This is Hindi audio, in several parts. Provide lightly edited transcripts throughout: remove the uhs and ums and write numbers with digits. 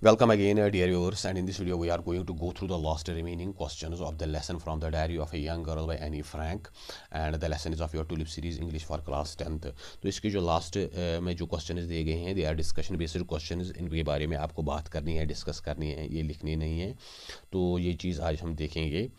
Welcome again, dear viewers, and in this video we are going to go through the last remaining questions of the lesson from the Diary of a Young Girl by Annie Frank, and the lesson is of your Tulip series English for class 10th। तो इसके जो लास्ट में जो क्वेश्चंस दिए गए हैं, they our discussion based questions. इनके बारे में आपको बात करनी है, डिस्कस करनी है, ये लिखनी नहीं है। तो ये चीज़ आज हम देखेंगे।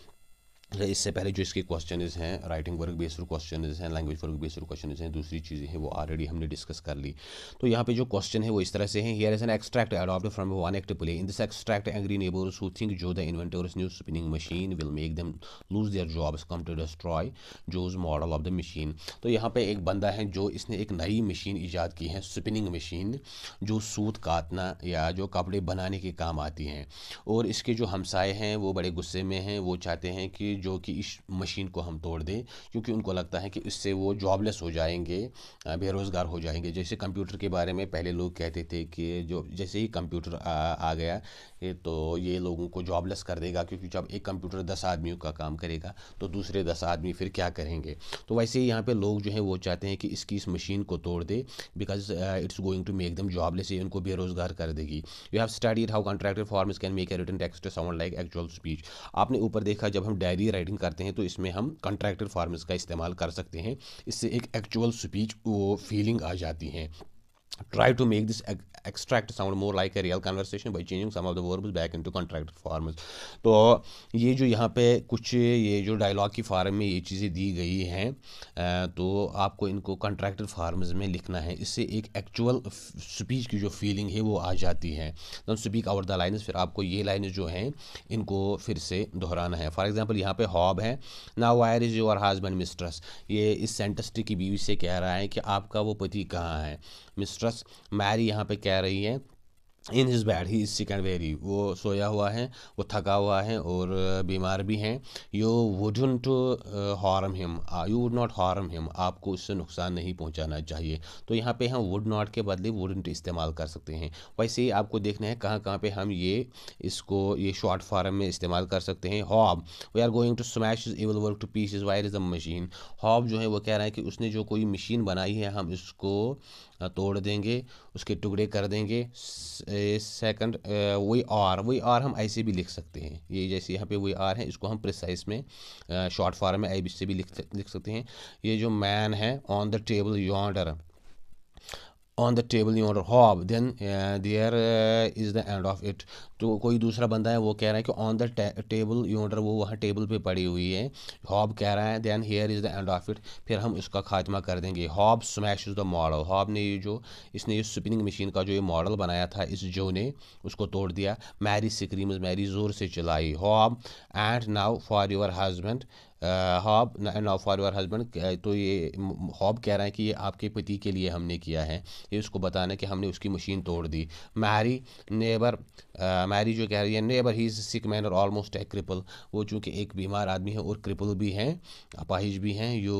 इससे पहले जो इसके क्वेश्चंस हैं, राइटिंग वर्क बेस्ड क्वेश्चंस हैं, लैंग्वेज वर्क बेस्ड क्वेश्चंस हैं, दूसरी चीज़ें हैं वो ऑलरेडी हमने डिस्कस कर ली। तो यहाँ पे जो क्वेश्चन है वो इस तरह से है। Here is an extract adopted from one act play. In this extract angry neighbours who think जो the inventor's new spinning machine will make them lose their jobs come to destroy Joe's model of the machine. तो यहाँ पे एक बंदा है जो इसने एक नई मशीन ईजाद की है, स्पिनिंग मशीन, जो सूत काटना या जो कपड़े बनाने के काम आती हैं। और इसके जो हमसाए हैं वो बड़े गुस्से में हैं। वो चाहते हैं कि जो कि इस मशीन को हम तोड़ दें, क्योंकि उनको लगता है कि इससे वो जॉबलेस हो जाएंगे, बेरोज़गार हो जाएंगे। जैसे कंप्यूटर के बारे में पहले लोग कहते थे कि जो जैसे ही कंप्यूटर आ गया तो ये लोगों को जॉबलेस कर देगा, क्योंकि जब एक कंप्यूटर 10 आदमियों का काम करेगा तो दूसरे 10 आदमी फिर क्या करेंगे। तो वैसे ही यहाँ पे लोग जो है वो चाहते हैं कि इस मशीन को तोड़ दे, because it's going to make them jobless, ये उनको बेरोज़गार कर देगी। You have studied how contracted forms can make a written text sound like actual speech. आपने ऊपर देखा, जब हम डायरी राइटिंग करते हैं तो इसमें हम कॉन्ट्रैक्टेड फॉर्म्स का इस्तेमाल कर सकते हैं। इससे एक एक्चुअल स्पीच वो फीलिंग आ जाती है। Try to make this extract sound more like a real conversation by changing some of the verbs back into contracted forms। तो ये जो यहाँ पे कुछ ये जो डायलॉग की फार्म में ये चीज़ें दी गई हैं, तो आपको इनको कॉन्ट्रैक्टेड फार्म्स में लिखना है। इससे एक एक्चुअल स्पीच की जो फीलिंग है वो आ जाती है। Then speak out the lines, फिर आपको ये लाइन्स जो हैं इनको फिर से दोहराना है। फॉर एग्जांपल यहाँ पे हॉब है, now where is your husband mistress. ये इस सेंटेंस की बीवी से कह रहा है कि आपका वो पति कहाँ है। मिस्ट्रेस मैरी यहाँ पे कह रही है in his bad he is sick and very, वो सोया हुआ है, वो थका हुआ है और बीमार भी हैं। You wouldn't harm him, you would not harm him, आपको उससे नुकसान नहीं पहुंचाना चाहिए। तो यहाँ पे हम वुड नॉट के बदले वुडंट इस्तेमाल कर सकते हैं। वैसे ही आपको देखना है कहाँ कहाँ पे हम ये शॉर्ट फॉर्म में इस्तेमाल कर सकते हैं। Hob, we are going to smash his evil work to pieces, wire is a machine. Hob जो है वो कह रहा है कि उसने जो कोई मशीन बनाई है हम इसको तोड़ देंगे, उसके टुकड़े कर देंगे। सेकंड वही आर हम ऐसे भी लिख सकते हैं। ये जैसे यहाँ पे वही आर है, इसको हम प्रिसाइज में शॉर्ट फॉर्म में आई से भी लिख सकते हैं। ये जो मैन है on the table yonder, on the table your Hob, then there is the end of it. तो कोई दूसरा बंदा है वो कह रहा है कि ऑन द टेबल योर, वो वहाँ टेबल पे पड़ी हुई है। हॉब कह रहा है then here is the end of it, फिर हम उसका खात्मा कर देंगे। Hob smash the model, Hob ने इसने स्पिनिंग मशीन का जो ये मॉडल बनाया था इस जो ने उसको तोड़ दिया। मैरी स्क्रीम्स, मैरी ज़ोर से चलाई। Hob and now for your husband, hob now for your husband. तो ये हॉब कह रहा है कि ये आपके पति के लिए हमने किया है, ये उसको बताना है कि हमने उसकी मशीन तोड़ दी। मैरी नेबर, मैरी जो कह रही है neighbour he is sick man और ऑलमोस्ट ए क्रिपल, वो चूँकि एक बीमार आदमी है और क्रिपल भी हैं, अपाहिज भी हैं। यू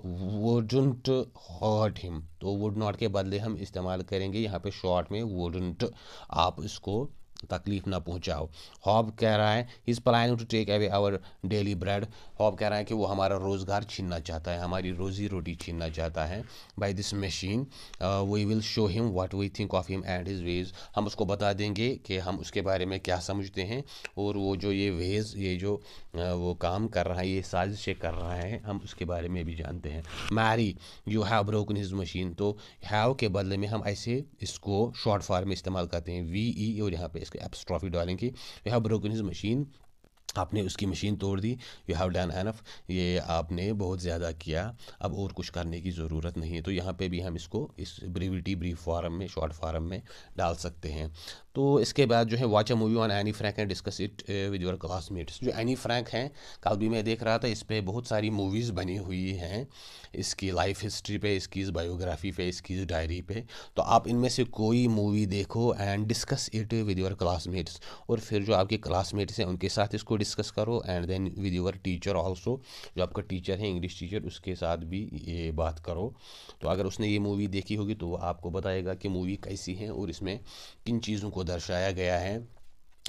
वुडंट हर्ट हिम, तो वुड नॉट के बदले हम इस्तेमाल करेंगे यहाँ पे शॉर्ट में वुडंट, आप इसको तकलीफ ना पहुंचाओ। हॉब कह रहा है he is planning to take away our daily bread, Hob कह रहा है कि वो हमारा रोज़गार छीनना चाहता है, हमारी रोज़ी रोटी छीनना चाहता है। By this machine we will show him what we think of him and his ways, हम उसको बता देंगे कि हम उसके बारे में क्या समझते हैं, और वो जो ये वेज, ये जो वो काम कर रहा है, ये साजिशें कर रहा है, हम उसके बारे में भी जानते हैं। Marry you have broken his machine, तो हैव के बदले में हम ऐसे इसको शॉर्ट फॉर्म में इस्तेमाल करते हैं, वी ई, और यहाँ पे इसके एप्स्ट्रॉफी डालेंगे। You have broken his machine, आपने उसकी मशीन तोड़ दी। यू हैव डन एनफ, ये आपने बहुत ज़्यादा किया, अब और कुछ करने की ज़रूरत नहीं है। तो यहाँ पे भी हम इसको इस ब्रीफ फॉर्म में, शॉर्ट फॉर्म में डाल सकते हैं। तो इसके बाद जो है watch a movie on Anne Frank and discuss it with your classmates. जो एनी फ्रैंक हैं, कल भी मैं देख रहा था, इस पर बहुत सारी मूवीज़ बनी हुई हैं, इसकी लाइफ हिस्ट्री पे, इसकी इस बायोग्राफी पे, इसकी इस डायरी पे। तो आप इनमें से कोई मूवी देखो and discuss it with your classmates, और फिर जो आपके क्लासमेट्स हैं उनके साथ इसको डिस्कस करो, and then with your teacher also, जो आपका टीचर है इंग्लिश टीचर, उसके साथ भी ये बात करो। तो अगर उसने ये मूवी देखी होगी तो वो आपको बताएगा कि मूवी कैसी है और इसमें किन चीज़ों को दर्शाया गया है।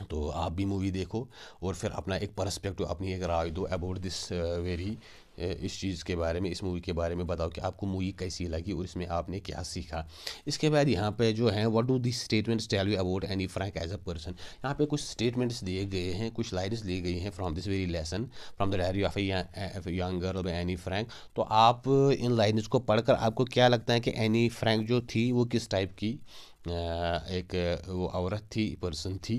तो आप भी मूवी देखो और फिर अपना एक पर्सपेक्टिव, अपनी एक राय दो अबाउट दिस वेरी, इस चीज़ के बारे में, इस मूवी के बारे में बताओ कि आपको मूवी कैसी लगी और इसमें आपने क्या सीखा। इसके बाद यहाँ पे जो है, what do this statements tell you about Anne Frank as a person. यहाँ पे कुछ स्टेटमेंट्स दिए गए हैं, कुछ लाइन्स ली गई हैं from this very lesson, from the diary of a young girl by Anne Frank. तो आप इन लाइन्स को पढ़कर आपको क्या लगता है कि एनी फ्रैंक जो थी वो किस टाइप की एक वो औरत थी, पर्सन थी।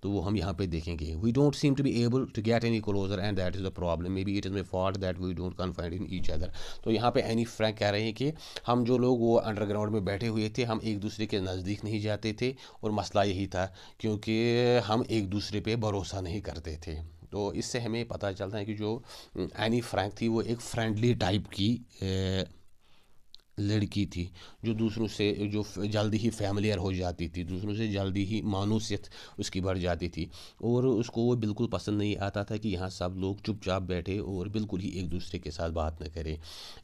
तो वो हम यहाँ पे देखेंगे। We don't seem to be able to get any closer and that is the problem, maybe it is my fault that we don't confide in each other. तो यहाँ पे एनी फ्रैंक कह रहे हैं कि हम जो लोग वो अंडरग्राउंड में बैठे हुए थे, हम एक दूसरे के नज़दीक नहीं जाते थे, और मसला यही था क्योंकि हम एक दूसरे पे भरोसा नहीं करते थे। तो इससे हमें पता चलता है कि जो एनी फ्रैंक थी वो एक फ्रेंडली टाइप की लड़की थी, जो दूसरों से जो जल्दी ही फैमिलियर हो जाती थी, दूसरों से जल्दी ही मानूसियत उसकी बढ़ जाती थी, और उसको वो बिल्कुल पसंद नहीं आता था कि यहाँ सब लोग चुपचाप बैठे और बिल्कुल ही एक दूसरे के साथ बात न करें।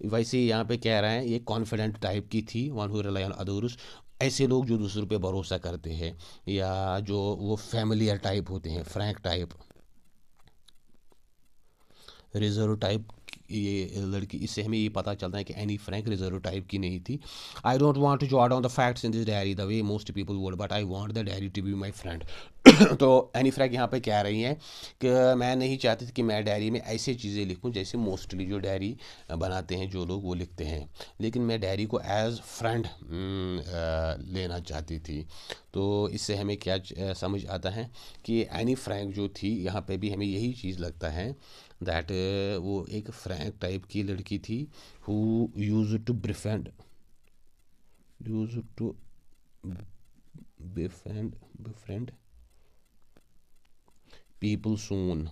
वैसे यहाँ पे कह रहे हैं ये कॉन्फिडेंट टाइप की थी, one who rely on others, ऐसे लोग जो दूसरों पे भरोसा करते हैं, या जो वो फैमिलियर टाइप होते हैं, फ्रैंक टाइप, रिजर्व टाइप। ये लड़की, इससे हमें ये पता चलता है कि एनी फ्रैंक रिजर्व टाइप की नहीं थी। I don't want to jot on the facts in this diary the way most people would, but I want the diary to be my friend. तो एनी फ्रैंक यहाँ पे कह रही हैं कि मैं नहीं चाहती थी कि मैं डायरी में ऐसी चीज़ें लिखूं जैसे मोस्टली जो डायरी बनाते हैं जो लोग वो लिखते हैं, लेकिन मैं डायरी को एज फ्रेंड लेना चाहती थी। तो इससे हमें क्या समझ आता है कि एनी फ्रैंक जो थी, यहाँ पे भी हमें यही चीज़ लगता है दैट वो एक फ्रैंक टाइप की लड़की थी, who used to befriend, used to befriend people soon.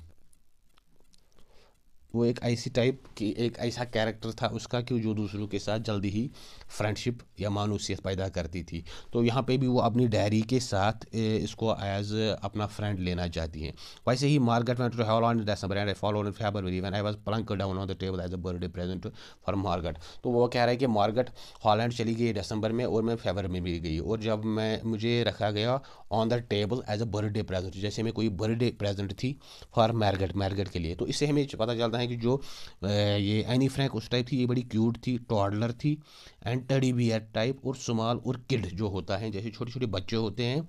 वो एक ऐसी टाइप की, एक ऐसा कैरेक्टर था उसका कि जो दूसरों के साथ जल्दी ही फ्रेंडशिप या मानूसियत पैदा करती थी। तो यहाँ पे भी वो अपनी डायरी के साथ इसको एज अपना फ्रेंड लेना चाहती हैं। वैसे ही Margaret went to Holland in December and I followed in February when I was plonked down on the table as a birthday present for Margaret. तो वो कह रहा है कि मार्गरेट हॉलैंड चली गई दिसंबर में, और मैं फरवरी में भी गई, और जब मैं मुझे रखा गया on the table as a birthday present, जैसे मैं कोई बर्थडे प्रेजेंट थी फॉर मार्गरेट के लिए। तो इससे हमें पता चलता है कि जो ये एनी फ्रैंक उस टाइप थी, ये बड़ी क्यूट थी, टॉडलर थी, एंड टेडी बियर टाइप, और स्मॉल और किड जो होता है, जैसे छोटे छोटे बच्चे होते हैं,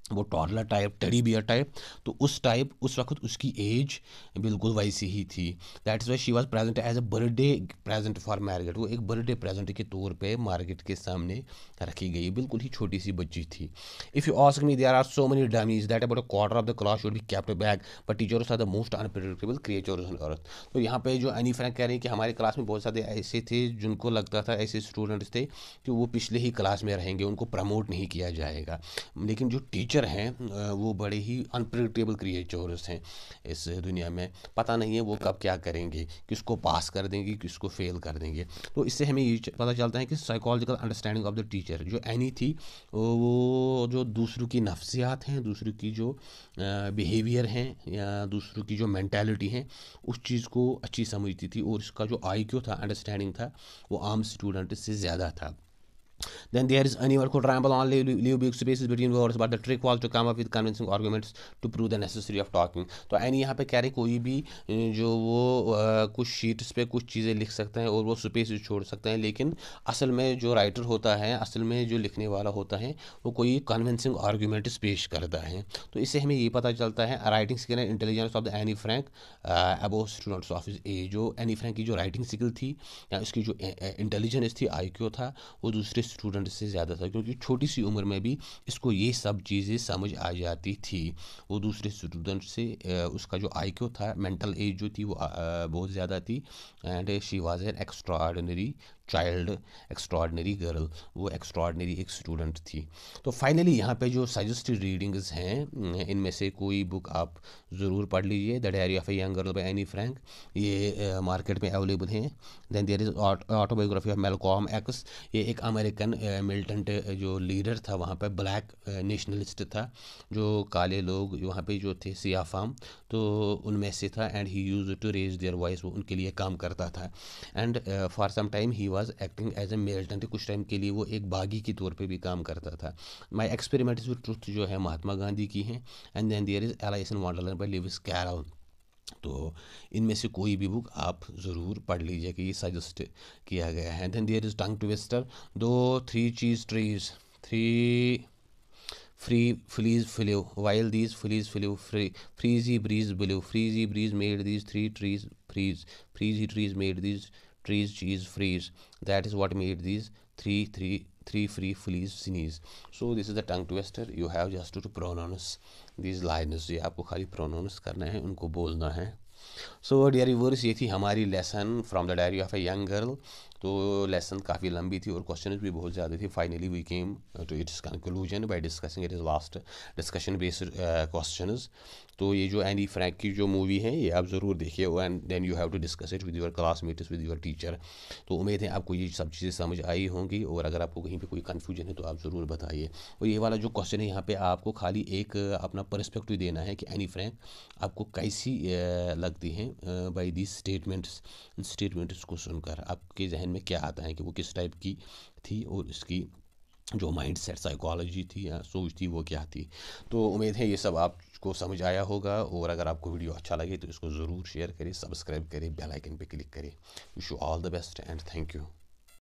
वो toddler type, teddy bear type. तो उस टाइप उस वक्त उसकी एज बिल्कुल वैसी ही थी। That is why she was present as a birthday present for Margaret. वो एक बर्थडे प्रेजेंट के तौर पे मार्गरेट के सामने रखी गई, बिल्कुल ही छोटी सी बच्ची थी। If you ask me, there are so many dummies that about a quarter of the class should be kept back, but teachers are the most unpredictable creatures on earth. तो यहाँ पे जो एनी फ्रैंक कह रही है कि हमारे क्लास में बहुत सारे ऐसे थे जिनको लगता था, ऐसे स्टूडेंट्स थे कि वो पिछले ही क्लास में रहेंगे, उनको प्रमोट नहीं किया जाएगा, लेकिन जो टीचर हैं वो बड़े ही अनप्रिडिक्टेबल क्रिएचर्स हैं इस दुनिया में। पता नहीं है वो कब क्या करेंगे, किसको पास कर देंगे, किसको फेल कर देंगे। तो इससे हमें ये पता चलता है कि psychological understanding of the teacher, जो एनी थी, वो जो दूसरों की नफ्सियात हैं, दूसरों की जो बिहेवियर हैं, या दूसरों की जो मैंटेलिटी हैं, उस चीज़ को अच्छी समझती थी, और इसका जो IQ था, अंडरस्टैंडिंग था, वो आम स्टूडेंट से ज़्यादा था। Then there is anyone could ramble on, leave big spaces between words, but the trick was to come up with convincing arguments to prove the necessity of talking. तो एनी यहाँ पे कह रहे कोई भी जो वो कुछ शीट्स पे कुछ चीज़ें लिख सकते हैं और वो स्पेस छोड़ सकते हैं, लेकिन असल में जो राइटर होता है, असल में जो लिखने वाला होता है, वो कोई कन्विंसिंग आर्ग्यूमेंट्स पेश करता है। तो इससे हमें ये पता चलता है writing skill and intelligence of the Anne Frank above students of his age. जो एनी फ्रैंक की जो राइटिंग स्किल थी, या इसकी जो इंटेलिजेंस थी, IQ था, वो दूसरे स्टूडेंट से ज़्यादा था, क्योंकि छोटी सी उम्र में भी इसको ये सब चीज़ें समझ आ जाती थी। वो दूसरे स्टूडेंट से उसका जो IQ था, मेंटल एज जो थी, वो बहुत ज़्यादा थी, and she was an extraordinary child, extraordinary girl, वो एक्स्ट्राऑर्डिनरी एक स्टूडेंट थी। तो फाइनली यहाँ पे जो सजेस्टेड रीडिंग्स हैं, इनमें से कोई बुक आप ज़रूर पढ़ लीजिए। The diary of a young girl by Anne Frank, ये मार्केट में अवेलेबल हैं। Then there is autobiography of Malcolm X, ये एक अमेरिकन मिलिटेंट जो लीडर था, वहाँ पे ब्लैक नेशनलिस्ट था, जो काले लोग वहाँ पे जो थे, सिया फार्म, तो उनमें से था, and he use to raise their voice, वो उनके लिए काम करता था। And for some time he was acting as a militant, कुछ टाइम के लिए वो एक बागी के तौर पे भी काम करता था। माई एक्सपेरिमेंट्स विद ट्रुथ जो है महात्मा गांधी की हैं। And then there is Alice in Wonderland by Lewis Carroll. तो इनमें से कोई भी बुक आप ज़रूर पढ़ लीजिए कि ये सजेस्ट किया गया है। Then there is tongue twister, दो three cheese trees, three free fleas flew while these fleas flew, freezy breeze blew, freezy breeze made these three trees freeze, freezy trees made these trees cheese freeze, that is what made these three free fleas sneeze. So this is the tongue twister. You have just to pronounce these lines. ये आपको खाली pronounce करना है, उनको बोलना है। सो डियर व्यूअर्स, ये थी हमारी lesson from the diary of a young girl. तो लेसन काफ़ी लंबी थी और क्वेश्चन भी बहुत ज़्यादा थी। Finally we came to its conclusion by discussing it is last discussion based questions. तो ये जो एनी फ्रैंक की जो मूवी है ये आप ज़रूर देखिए, and then you have to discuss it with your classmates, with your teacher. तो उम्मीद है आपको ये सब चीज़ें समझ आई होंगी, और अगर आपको कहीं पे कोई कन्फ्यूजन है तो आप ज़रूर बताइए। और ये वाला जो क्वेश्चन है यहाँ पे आपको खाली एक अपना पर्सपेक्टिव देना है कि एनी फ्रैंक आपको कैसी लगती हैं बाय दीज स्टेटमेंट्स को सुनकर आपके जहन में क्या आता है कि वो किस टाइप की थी, और इसकी जो माइंड सेट साइकोलॉजी थी या सोच थी वो क्या थी। तो उम्मीद है ये सब आपको समझ आया होगा, और अगर आपको वीडियो अच्छा लगे तो इसको ज़रूर शेयर करें, सब्सक्राइब करें, बेल आइकन पे क्लिक करें। Wish you all the best and thank you.